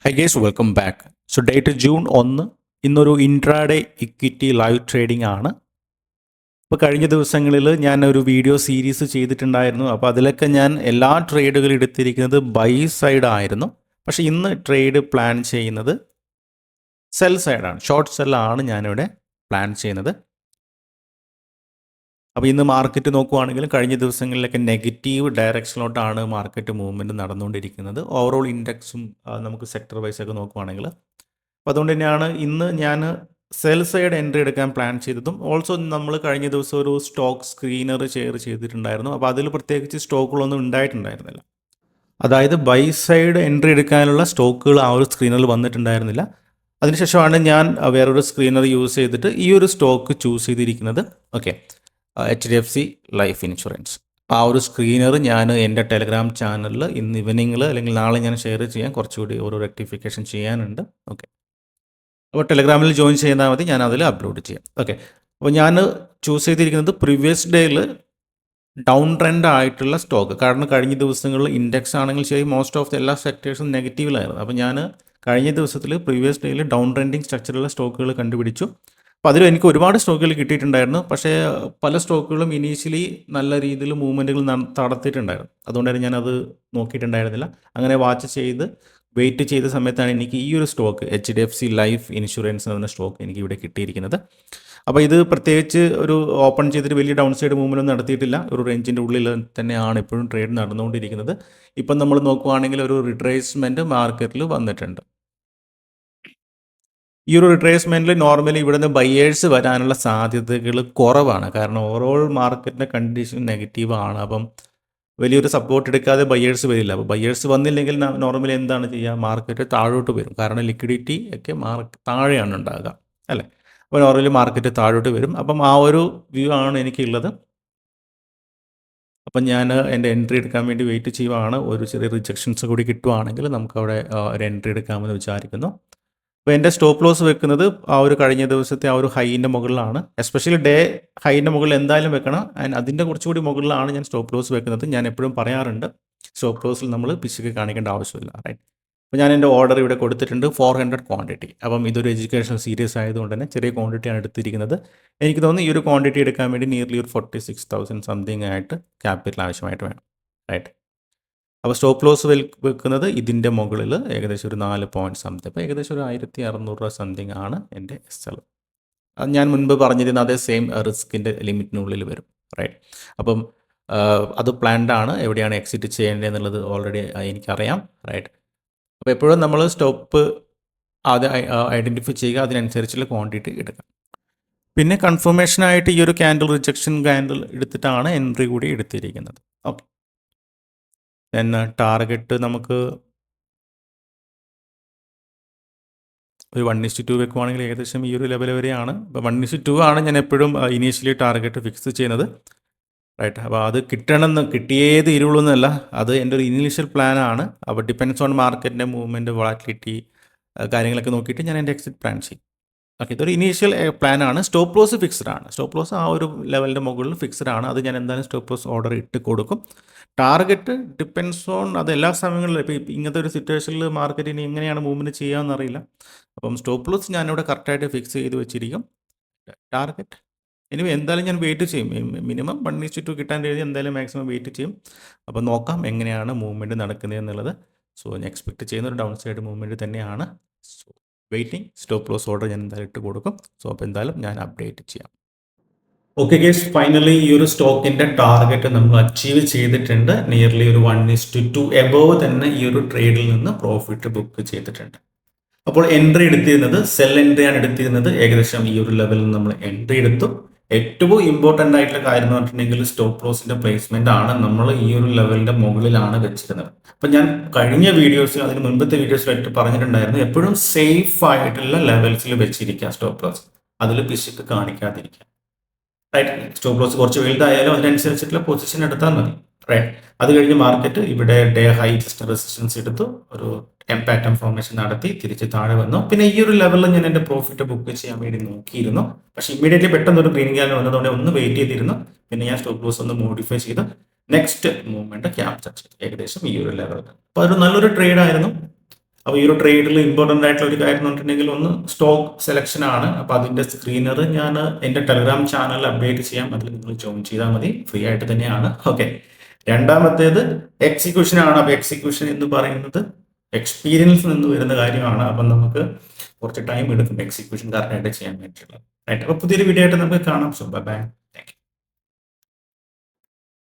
High guys welcome back. So date June 1 ഇന്നൊരു intraday equity live trading ആണ്. ഇപ്പോൾ കഴിഞ്ഞ ദിവസങ്ങളിൽ ഞാൻ ഒരു വീഡിയോ സീരീസ് ചെയ്തിട്ടുണ്ടായിരുന്നു. അപ്പോൾ അതിലൊക്കെ ഞാൻ എല്ലാ ട്രേഡുകളും എടുത്തിരിക്കുന്നത് ബൈ സൈഡ് ആയിരുന്നു. പക്ഷേ ഇന്ന് ട്രേഡ് പ്ലാൻ ചെയ്യുന്നത് സെൽ സൈഡാണ്, ഷോർട്ട് സെല്ലാണ് ഞാനിവിടെ പ്ലാൻ ചെയ്യുന്നത്. അപ്പോൾ ഇന്ന് മാർക്കറ്റ് നോക്കുവാണെങ്കിൽ കഴിഞ്ഞ ദിവസങ്ങളിലൊക്കെ നെഗറ്റീവ് ഡയറക്ഷനിലോട്ടാണ് മാർക്കറ്റ് മൂവ്മെൻറ്റ് നടന്നുകൊണ്ടിരിക്കുന്നത്. ഓവറോൾ ഇൻഡെക്സും നമുക്ക് സെക്ടർ വൈസ് ഒക്കെ നോക്കുവാണെങ്കിൽ. അപ്പോൾ അതുകൊണ്ട് തന്നെയാണ് ഇന്ന് ഞാൻ സെൽ സൈഡ് എൻട്രി എടുക്കാൻ പ്ലാൻ ചെയ്തതും. ഓൾസോ നമ്മൾ കഴിഞ്ഞ ദിവസം ഒരു സ്റ്റോക്ക് സ്ക്രീനർ ഷെയർ ചെയ്തിട്ടുണ്ടായിരുന്നു. അപ്പോൾ അതിൽ പ്രത്യേകിച്ച് സ്റ്റോക്കുകളൊന്നും ഉണ്ടായിട്ടുണ്ടായിരുന്നില്ല. അതായത് ബൈ സൈഡ് എൻട്രി എടുക്കാനുള്ള സ്റ്റോക്കുകൾ ആ ഒരു സ്ക്രീനറിൽ വന്നിട്ടുണ്ടായിരുന്നില്ല. അതിനുശേഷമാണ് ഞാൻ വേറൊരു സ്ക്രീനർ യൂസ് ചെയ്തിട്ട് ഈ ഒരു സ്റ്റോക്ക് ചൂസ് ചെയ്തിരിക്കുന്നത്. Okay, HDFC life insurance. ആ ഒരു സ്ക്രീനർ ഞാൻ എൻ്റെ ടെലഗ്രാം ചാനലിൽ ഇന്ന് ഈവനിങ്ങിൽ അല്ലെങ്കിൽ നാളെ ഞാൻ ഷെയർ ചെയ്യാൻ കുറച്ചുകൂടി ഒരു റെക്ടിഫിക്കേഷൻ ചെയ്യാനുണ്ട്. ഓക്കെ, അപ്പോൾ ടെലഗ്രാമിൽ ജോയിൻ ചെയ്താൽ മതി, ഞാൻ അതിൽ അപ്ലോഡ് ചെയ്യാം. ഓക്കെ, അപ്പോൾ ഞാൻ ചൂസ് ചെയ്തിരിക്കുന്നത് പ്രീവിയസ് ഡേയിൽ ഡൗൺ ട്രെൻഡ് ആയിട്ടുള്ള സ്റ്റോക്ക്. കാരണം കഴിഞ്ഞ ദിവസങ്ങളിൽ ഇൻഡെക്സ് ആണെങ്കിൽ ശരി, മോസ്റ്റ് ഓഫ് ദ എല്ലാ സെക്ടേഴ്സും നെഗറ്റീവിലായിരുന്നു. അപ്പോൾ ഞാൻ കഴിഞ്ഞ ദിവസത്തിൽ പ്രീവിയസ് ഡേയിൽ ഡൗൺ ട്രെൻഡിങ് സ്ട്രക്ചറുള്ള സ്റ്റോക്കുകൾ കണ്ടുപിടിച്ചു. അപ്പോൾ അതിൽ എനിക്ക് ഒരുപാട് സ്റ്റോക്കുകൾ കിട്ടിയിട്ടുണ്ടായിരുന്നു. പക്ഷേ പല സ്റ്റോക്കുകളും ഇനീഷ്യലി നല്ല രീതിയിൽ മൂവ്മെൻറ്റുകൾ നടത്തിയിട്ടുണ്ടായിരുന്നു. അതുകൊണ്ടാണ് ഞാനത് നോക്കിയിട്ടുണ്ടായിരുന്നില്ല. അങ്ങനെ വാച്ച് ചെയ്ത് വെയിറ്റ് ചെയ്ത സമയത്താണ് എനിക്ക് ഈ ഒരു സ്റ്റോക്ക് HDFC ലൈഫ് ഇൻഷുറൻസ് എന്ന സ്റ്റോക്ക് എനിക്ക് ഇവിടെ കിട്ടിയിരിക്കുന്നത്. അപ്പോൾ ഇത് പ്രത്യേകിച്ച് ഒരു ഓപ്പൺ ചെയ്തിട്ട് വലിയ ഡൗൺ സൈഡ് മൂവ്മെൻ്റ് ഒന്നും നടത്തിയിട്ടില്ല. ഒരു റേഞ്ചിൻ്റെ ഉള്ളിൽ തന്നെയാണ് ഇപ്പോഴും ട്രേഡ് നടന്നുകൊണ്ടിരിക്കുന്നത്. ഇപ്പം നമ്മൾ നോക്കുവാണെങ്കിൽ ഒരു റിട്രേസ്മെൻറ്റ് മാർക്കറ്റിൽ വന്നിട്ടുണ്ട്. ഈ ഒരു റിട്രേസ്മെൻറ്റിൽ നോർമലി ഇവിടുന്ന് ബയേഴ്സ് വരാനുള്ള സാധ്യതകൾ കുറവാണ്. കാരണം ഓവറോൾ മാർക്കറ്റിൻ്റെ കണ്ടീഷൻ നെഗറ്റീവ് ആണ്. അപ്പം വലിയൊരു സപ്പോർട്ട് എടുക്കാതെ ബയേഴ്സ് വരില്ല. അപ്പോൾ ബയേഴ്സ് വന്നില്ലെങ്കിൽ നോർമലി എന്താണ് ചെയ്യുക, മാർക്കറ്റ് താഴോട്ട് വരും. കാരണം ലിക്വിഡിറ്റി ഒക്കെ താഴെയാണ് ഉണ്ടാകുക, അല്ലേ? അപ്പോൾ നോർമലി മാർക്കറ്റ് താഴോട്ട് വരും. അപ്പം ആ ഒരു വ്യൂ ആണ് എനിക്കുള്ളത്. അപ്പം ഞാൻ എൻ്റെ എൻട്രി എടുക്കാൻ വേണ്ടി വെയിറ്റ് ചെയ്യുവാണ്. ഒരു ചെറിയ റിജക്ഷൻസ് കൂടി കിട്ടുവാണെങ്കിൽ നമുക്കവിടെ ഒരു എൻട്രി എടുക്കാമെന്ന് വിചാരിക്കുന്നു. അപ്പോൾ എൻ്റെ സ്റ്റോപ്പ് ലോസ് വെക്കുന്നത് ആ ഒരു കഴിഞ്ഞ ദിവസത്തെ ആ ഒരു ഹൈൻ്റെ മുകളിലാണ്. എസ്പെഷ്യലി ഡേ ഹൈൻ്റെ മുകളിൽ എന്തായാലും വെക്കണം. ആൻഡ് അതിൻ്റെ കുറച്ചുകൂടി മുകളിലാണ് ഞാൻ സ്റ്റോപ്പ് ലോസ് വെക്കുന്നത്. ഞാൻ എപ്പോഴും പറയാറുണ്ട്, സ്റ്റോപ്പ് ലോസിൽ നമ്മൾ പിശുക്ക് കാണിക്കേണ്ട ആവശ്യമില്ല, റൈറ്റ്? അപ്പോൾ ഞാൻ എൻ്റെ ഓർഡർ ഇവിടെ കൊടുത്തിട്ടുണ്ട് 400 ക്വാണ്ടിറ്റി. അപ്പം ഇതൊരു എഡ്യൂക്കേഷണൽ സീരീസ് ആയതുകൊണ്ട് തന്നെ ചെറിയ ക്വാണ്ടിറ്റിയാണ് എടുത്തിരിക്കുന്നത്. എനിക്ക് തോന്നുന്നു ഈ ഒരു ക്വാണ്ടിറ്റി എടുക്കാൻ വേണ്ടി നിയർലി ഒരു 46,000 സംതിങ് ആയിട്ട് ക്യാപിറ്റൽ ആവശ്യമായിട്ട് വേണം, റൈറ്റ്? അപ്പോൾ സ്റ്റോപ്പ് ലോസ് വെക്കുന്നത് ഇതിൻ്റെ മുകളിൽ ഏകദേശം ഒരു 4 പോയിൻറ്റ് സംതിങ്. അപ്പോൾ ഏകദേശം ഒരു 1,600 രൂപ സംതിങ് ആണ് എൻ്റെ SL. അത് ഞാൻ മുൻപ് പറഞ്ഞിരുന്ന അതേ സെയിം റിസ്കിൻ്റെ ലിമിറ്റിനുള്ളിൽ വരും, റൈറ്റ്? അപ്പം അത് പ്ലാൻഡ് ആണ്. എവിടെയാണ് എക്സിറ്റ് ചെയ്യേണ്ടത് എന്നുള്ളത് ഓൾറെഡി എനിക്കറിയാം, റൈറ്റ്? അപ്പോൾ എപ്പോഴും നമ്മൾ സ്റ്റോപ്പ് ആദ്യം ഐഡൻറ്റിഫൈ ചെയ്യുക, അതിനനുസരിച്ചുള്ള ക്വാണ്ടിറ്റി എടുക്കുക. പിന്നെ കൺഫർമേഷനായിട്ട് ഈ ഒരു ക്യാൻഡിൽ റിജക്ഷൻ ക്യാൻഡിൽ എടുത്തിട്ടാണ് എൻട്രി കൂടി എടുത്തിരിക്കുന്നത്. ഓക്കെ, ദെൻ ടാർഗറ്റ് നമുക്ക് ഒരു 1:2 വെക്കുവാണെങ്കിൽ ഏകദേശം ഈ ഒരു ലെവൽ വരെയാണ്. അപ്പോൾ 1:2 ആണ് ഞാൻ എപ്പോഴും ഇനീഷ്യലി ടാർഗറ്റ് ഫിക്സ് ചെയ്യുന്നത്, റൈറ്റ്? അപ്പോൾ അത് കിട്ടിയേത് ഇരുള്ളൊന്നുമല്ല, അത് എൻ്റെ ഒരു ഇനീഷ്യൽ പ്ലാനാണ്. അപ്പോൾ ഡിപ്പെൻഡ്സ് ഓൺ മാർക്കറ്റിൻ്റെ മൂവ്മെൻറ്റ്, വോളറ്റിലിറ്റി കാര്യങ്ങളൊക്കെ നോക്കിയിട്ട് ഞാൻ എൻ്റെ എക്സിറ്റ് പ്ലാൻ ചെയ്യും. ഓക്കെ, ഇതൊരു ഇനീഷ്യൽ പ്ലാനാണ്. സ്റ്റോപ്പ് ലോസ് ഫിക്സ്ഡ് ആണ്. സ്റ്റോപ്പ് ലോസ് ആ ഒരു ലെവലിൻ്റെ മുകളിൽ ഫിക്സ്ഡ് ആണ്. അത് ഞാൻ എന്തായാലും സ്റ്റോപ്പ് ലോസ് ഓർഡർ ഇട്ട് കൊടുക്കും. ടാർഗറ്റ് ഡിപ്പെൻഡ്സ് ഓൺ അത് എല്ലാ സമയങ്ങളിലും. ഇപ്പോൾ ഇങ്ങനത്തെ ഒരു സിറ്റുവേഷനിൽ മാർക്കറ്റിന് എങ്ങനെയാണ് മൂവ്മെൻറ്റ് ചെയ്യാമെന്ന് അറിയില്ല. അപ്പം സ്റ്റോപ്പ് ലോസ് ഞാനിവിടെ കറക്റ്റായിട്ട് ഫിക്സ് ചെയ്ത് വെച്ചിരിക്കും. ടാർഗറ്റ് ഇനി എന്തായാലും ഞാൻ വെയിറ്റ് ചെയ്യും. മിനിമം 1:2 കിട്ടാൻ വേണ്ടി എന്തായാലും മാക്സിമം വെയിറ്റ് ചെയ്യും. അപ്പോൾ നോക്കാം എങ്ങനെയാണ് മൂവ്മെൻറ്റ് നടക്കുന്നത് എന്നുള്ളത്. സോ ഞാൻ എക്സ്പെക്റ്റ് ചെയ്യുന്ന ഒരു ഡൗൺ സൈഡ് മൂവ്മെൻറ്റ് തന്നെയാണ്. So waiting. Stop loss order ഞാൻ എന്തായാലും ഇട്ട് കൊടുക്കും. സോ അപ്പോൾ എന്തായാലും ഞാൻ അപ്ഡേറ്റ് ചെയ്യാം. ഓക്കെ ഗൈസ്, ഫൈനലി ഈ ഒരു സ്റ്റോക്കിൻ്റെ ടാർഗറ്റ് നമ്മൾ അച്ചീവ് ചെയ്തിട്ടുണ്ട്. നിയർലി ഒരു 1:2 എബോവ് തന്നെ ഈ ഒരു ട്രേഡിൽ നിന്ന് പ്രോഫിറ്റ് ബുക്ക് ചെയ്തിട്ടുണ്ട്. അപ്പോൾ എൻട്രി എടുത്തിരുന്നത് സെൽ എൻട്രിയാണ് എടുത്തിരുന്നത്. ഏകദേശം ഈ ഒരു ലെവലിൽ നമ്മൾ എൻട്രി എടുത്തു. ഏറ്റവും ഇമ്പോർട്ടൻ്റ് ആയിട്ടുള്ള കാര്യം എന്ന് പറഞ്ഞിട്ടുണ്ടെങ്കിൽ സ്റ്റോപ്പ് ലോസിൻ്റെ പ്ലേസ്മെൻ്റ് ആണ്. നമ്മൾ ഈ ഒരു ലെവലിൻ്റെ മുകളിലാണ് വെച്ചിരുന്നത്. അപ്പം ഞാൻ കഴിഞ്ഞ വീഡിയോസിൽ, അതിന് മുൻപത്തെ വീഡിയോസിലായിട്ട് പറഞ്ഞിട്ടുണ്ടായിരുന്നു, എപ്പോഴും സേഫ് ആയിട്ടുള്ള ലെവൽസിൽ വെച്ചിരിക്കുക സ്റ്റോപ്പ് ലോസ്. അതിൽ പിശുക്ക് കാണിക്കാതിരിക്കുക, റൈറ്റ്? സ്റ്റോപ്പ് ലോസ് കുറച്ച് വലുതായാലും അതിനനുസരിച്ചിട്ടുള്ള പൊസിഷൻ എടുത്താൽ മതി, റൈറ്റ്? അത് കഴിഞ്ഞ് മാർക്കറ്റ് ഇവിടെ ഡേ ഹൈ റെസിസ്റ്റൻസ് എടുത്തു, ഒരു പാറ്റേൺ ഫോർമേഷൻ നടത്തി തിരിച്ച് താഴെ വന്നു. പിന്നെ ഈ ഒരു ലെവലിൽ ഞാൻ എൻ്റെ പ്രോഫിറ്റ് ബുക്ക് ചെയ്യാൻ വേണ്ടി നോക്കിയിരുന്നു. പക്ഷേ ഇമ്മീഡിയറ്റ്ലി പെട്ടെന്ന് ഒരു ഗ്രീൻ ക്യാൻഡിൽ വന്നതുകൊണ്ട് ഒന്ന് വെയിറ്റ് ചെയ്തിരുന്നു. പിന്നെ ഞാൻ സ്റ്റോപ്പ് ലോസ് ഒന്ന് മോഡിഫൈ ചെയ്ത് നെക്സ്റ്റ് മൂവ്മെൻറ്റ് ക്യാപ്ചർ ചെയ്തു ഏകദേശം ഈ ഒരു ലെവലിൽ. അപ്പോൾ അതൊരു നല്ലൊരു ട്രേഡ് ആയിരുന്നു. അപ്പോൾ ഈ ഒരു ട്രേഡിൽ ഇമ്പോർട്ടൻ്റ് ആയിട്ടുള്ള ഒരു കാര്യം എന്ന് പറഞ്ഞിട്ടുണ്ടെങ്കിൽ ഒന്ന് സ്റ്റോക്ക് സെലക്ഷൻ ആണ്. അപ്പോൾ അതിൻ്റെ സ്ക്രീനർ ഞാൻ എൻ്റെ ടെലഗ്രാം ചാനൽ അപ്ഡേറ്റ് ചെയ്യാം, അതിൽ നിങ്ങൾ ജോയിൻ ചെയ്താൽ മതി, ഫ്രീ ആയിട്ട് തന്നെയാണ്. ഓക്കെ, രണ്ടാമത്തേത് എക്സിക്യൂഷൻ ആണ്. അപ്പോൾ എക്സിക്യൂഷൻ എന്ന് പറയുന്നത് എക്സ്പീരിയൻസ് നിന്ന് വരുന്ന കാര്യമാണ്. അപ്പം നമുക്ക് കുറച്ച് ടൈം എടുക്കും എക്സിക്യൂഷൻ കറക്റ്റായിട്ട് ചെയ്യാൻ വേണ്ടിയിട്ടുള്ളത്. റൈറ്റ്, അപ്പോൾ പുതിയൊരു വീഡിയോ ആയിട്ട് നമുക്ക് കാണാം. So by.